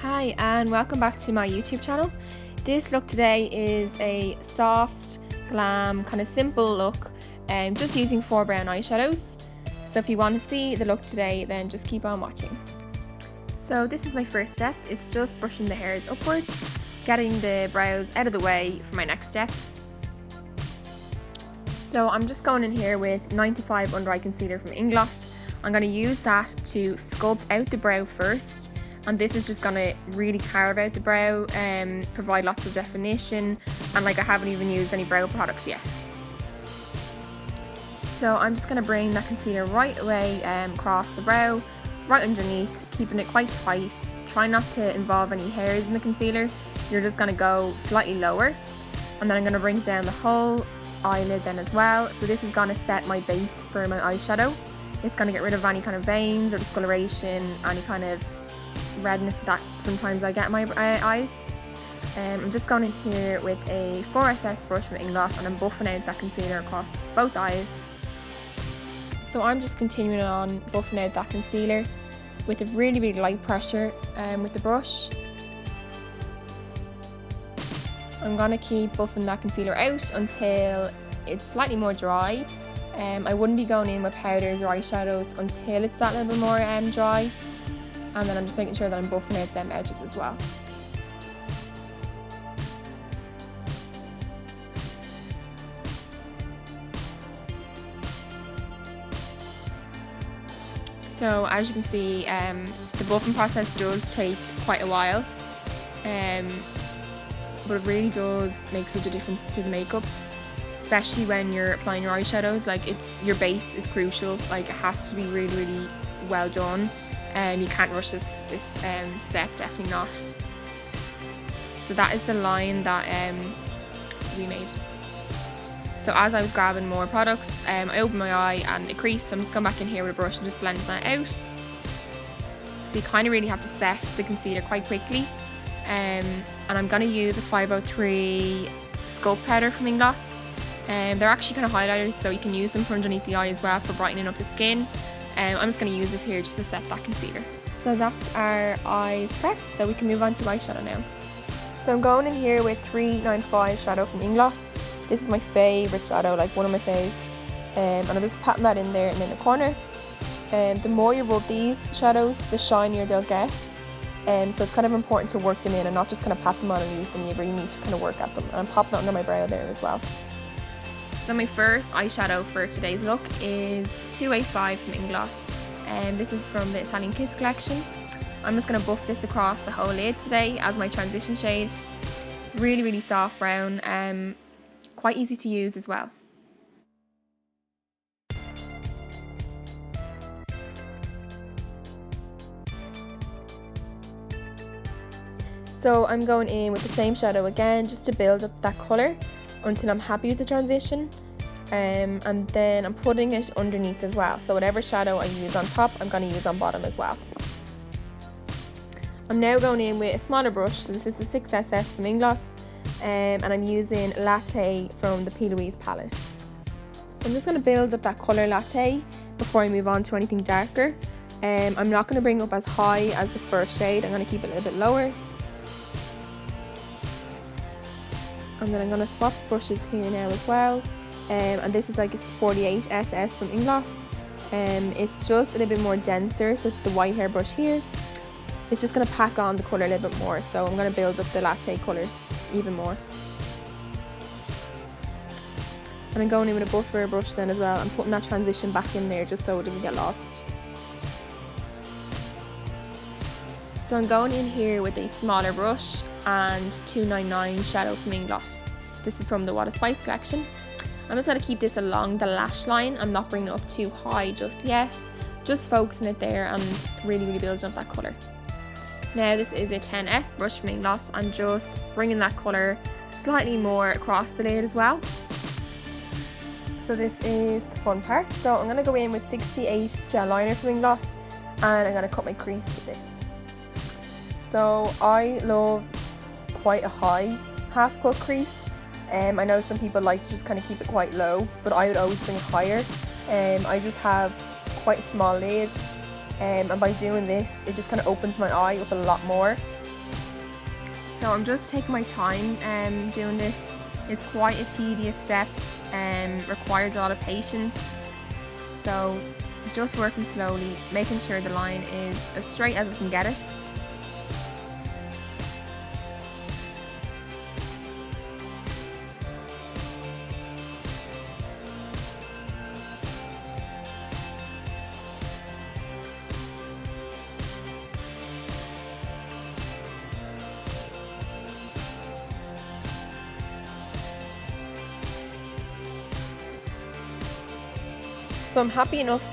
Hi and welcome back to my YouTube channel. This look today is a soft, glam, kind of simple look, just using 4 brown eyeshadows. So if you want to see the look today, then just keep on watching. So this is my first step. It's just brushing the hairs upwards, getting the brows out of the way for my next step. So I'm just going in here with 95 under eye concealer from Inglot. I'm going to use that to sculpt out the brow first, and this is just going to really carve out the brow and provide lots of definition, and I haven't even used any brow products yet. So I'm just going to bring that concealer right away across the brow, right underneath, keeping it quite tight. Try not to involve any hairs in the concealer. You're just going to go slightly lower, and then I'm going to bring down the whole eyelid then as well. So this is going to set my base for my eyeshadow. It's going to get rid of any kind of veins or discoloration, any kind of redness that sometimes I get in my eyes. I'm just going in here with a 4SS brush from Inglot, and I'm buffing out that concealer across both eyes. So I'm just continuing on buffing out that concealer with a really light pressure with the brush. I'm going to keep buffing that concealer out until it's slightly more dry. I wouldn't be going in with powders or eyeshadows until it's that little bit more dry, and then I'm just making sure that I'm buffing out them edges as well. So as you can see, the buffing process does take quite a while, but it really does make such a difference to the makeup. Especially when you're applying your eyeshadows, your base is crucial. It has to be really well done, and you can't rush this step, definitely not. So that is the line that we made. So as I was grabbing more products, I opened my eye and it creased, so I'm just going back in here with a brush and just blending that out. So you kind of really have to set the concealer quite quickly, and I'm going to use a 503 sculpt powder from Inglot. They're actually kind of highlighters, so you can use them for underneath the eye as well for brightening up the skin. I'm just going to use this here just to set that concealer. So that's our eyes prepped, so we can move on to eyeshadow now. So I'm going in here with 395 shadow from Inglot. This is my favourite shadow, one of my faves. And I'm just patting that in there and in the corner. The more you rub these shadows, the shinier they'll get. So it's kind of important to work them in and not just kind of pat them on and leave them. You really need to kind of work at them. And I'm popping it under my brow there as well. So my first eyeshadow for today's look is 285 from Inglot. This is from the Italian Kiss collection. I'm just going to buff this across the whole lid today as my transition shade. Really soft brown, quite easy to use as well. So I'm going in with the same shadow again just to build up that colour until I'm happy with the transition, and then I'm putting it underneath as well. So whatever shadow I use on top, I'm going to use on bottom as well. I'm now going in with a smaller brush, so this is the 6SS from Inglot, and I'm using Latte from the P. Louise palette. So I'm just going to build up that colour Latte before I move on to anything darker. I'm not going to bring up as high as the first shade, I'm going to keep it a little bit lower. And then I'm going to swap brushes here now as well, and this is a 48SS from Inglot. It's just a little bit more denser, so it's the white hair brush here. It's just going to pack on the colour a little bit more, so I'm going to build up the Latte colour even more. And I'm going in with a buffer brush then as well. I'm putting that transition back in there just so it doesn't get lost. So I'm going in here with a smaller brush and 299 shadow from Inglot. This is from the What a Spice collection. I'm just going to keep this along the lash line. I'm not bringing it up too high just yet, just focusing it there and really building up that colour. Now this is a 10S brush from Inglot. I'm just bringing that colour slightly more across the lid as well. So this is the fun part. So I'm going to go in with 68 gel liner from Inglot, and I'm going to cut my crease with this. So I love quite a high half cut crease. I know some people like to just kind of keep it quite low, but I would always bring it higher. I just have quite a small lid, and by doing this it just kind of opens my eye up a lot more, So I'm just taking my time doing this. It's quite a tedious step and requires a lot of patience. So just working slowly, making sure the line is as straight as I can get it. So I'm happy enough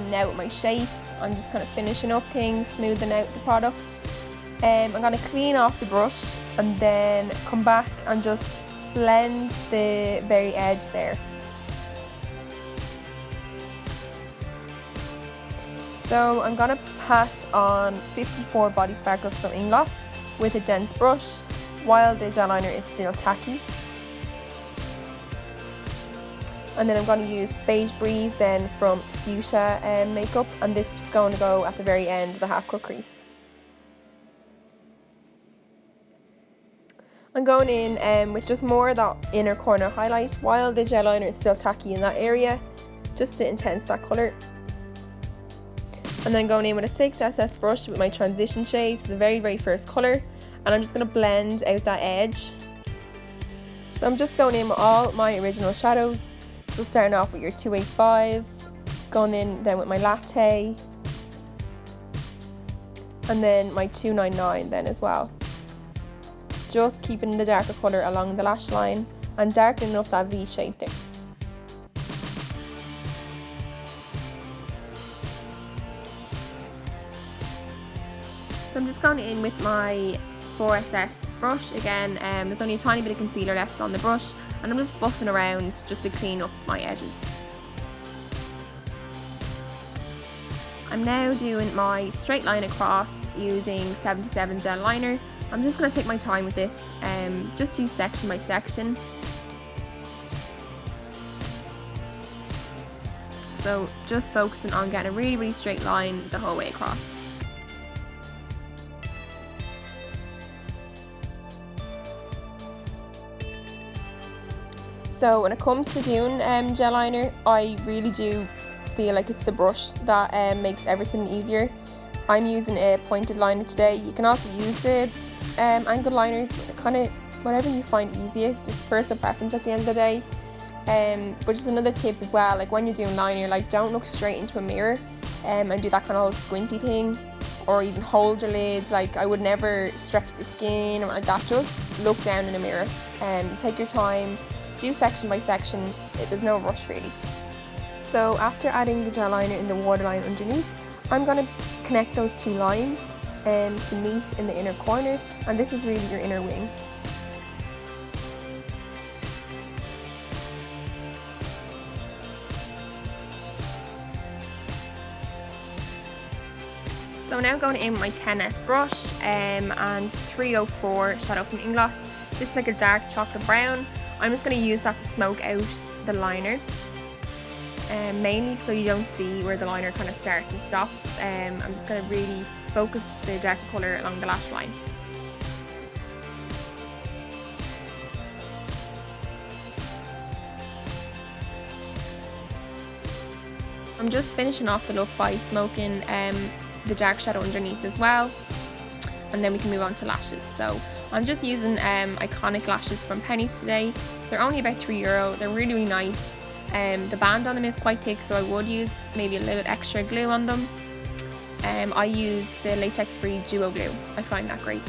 now with my shape. I'm just kind of finishing up things, smoothing out the product. I'm going to clean off the brush and then come back and just blend the very edge there. So I'm going to pat on 54 body sparkles from Inglot with a dense brush while the gel liner is still tacky. And then I'm going to use Beige Breeze then from Fuchsia makeup, and this is just going to go at the very end of the half cut crease. I'm going in with just more of that inner corner highlight while the gel liner is still tacky in that area, just to intense that colour. And then going in with a 6SS brush with my transition shade to the very first colour, and I'm just going to blend out that edge. So I'm just going in with all my original shadows. So starting off with your 285, going in then with my Latte, and then my 299 then as well. Just keeping the darker colour along the lash line and darkening up that V shape there. So I'm just going in with my 4SS brush again. There's only a tiny bit of concealer left on the brush, and I'm just buffing around just to clean up my edges. I'm now doing my straight line across using 77 gel liner. I'm just going to take my time with this, just do section by section. So just focusing on getting a really straight line the whole way across. So when it comes to doing gel liner, I really do feel like it's the brush that makes everything easier. I'm using a pointed liner today. You can also use the angled liners, kind of whatever you find easiest. It's personal preference at the end of the day. But just another tip as well, like when you're doing liner, like don't look straight into a mirror and do that kind of whole squinty thing, or even hold your lid. Like I would never stretch the skin or like that. Just look down in a mirror and take your time. Do section by section, there's no rush really. So after adding the gel liner in the waterline underneath, I'm going to connect those two lines to meet in the inner corner, and this is really your inner wing. So now going in with my 10S brush and 304 shadow from Inglot. This is like a dark chocolate brown. I'm just going to use that to smoke out the liner, mainly so you don't see where the liner kind of starts and stops. I'm just going to really focus the darker colour along the lash line. I'm just finishing off the look by smoking the dark shadow underneath as well, and then we can move on to lashes. So I'm just using iconic lashes from Penneys today. They're only about €3. They're really nice. The band on them is quite thick, so I would use maybe a little extra glue on them. I use the latex free duo glue. I find that great.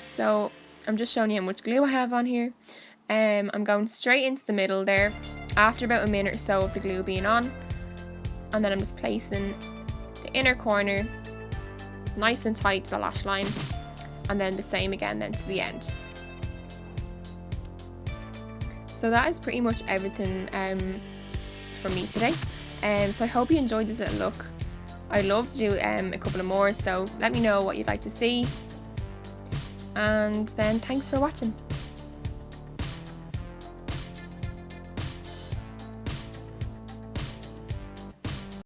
So I'm just showing you how much glue I have on here. I'm going straight into the middle there after about a minute or so of the glue being on, and then I'm just placing the inner corner nice and tight to the lash line, and then the same again then to the end. So that is pretty much everything from me today. So I hope you enjoyed this little look. I'd love to do a couple of more, so let me know what you'd like to see, and then thanks for watching.